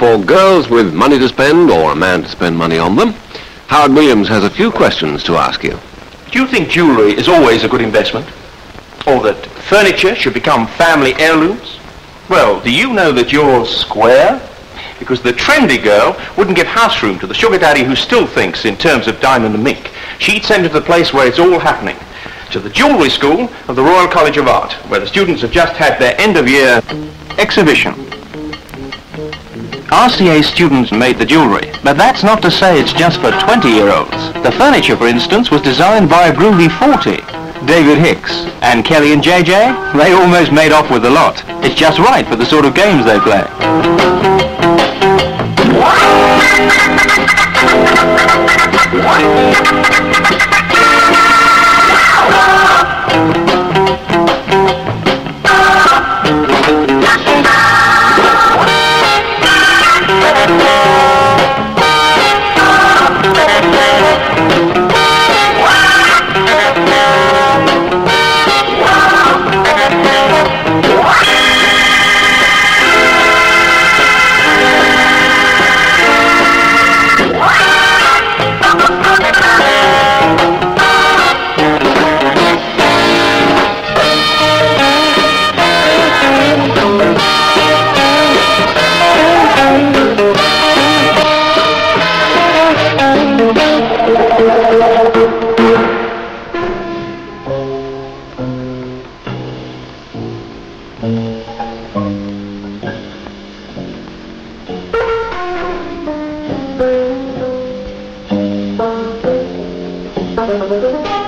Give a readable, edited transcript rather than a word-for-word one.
for girls with money to spend or a man to spend money on them. Howard Williams has a few questions to ask you. Do you think jewellery is always a good investment? Or that furniture should become family heirlooms? Well, do you know that you're square? Because the trendy girl wouldn't give house room to the sugar daddy who still thinks in terms of diamond and mink. She'd send him to the place where it's all happening, to the jewellery school of the Royal College of Art, where the students have just had their end-of-year exhibition. RCA students made the jewellery, but that's not to say it's just for 20-year-olds. The furniture, for instance, was designed by a groovy 40, David Hicks. And Kelly and JJ, they almost made off with the lot. It's just right for the sort of games they play. Thank you.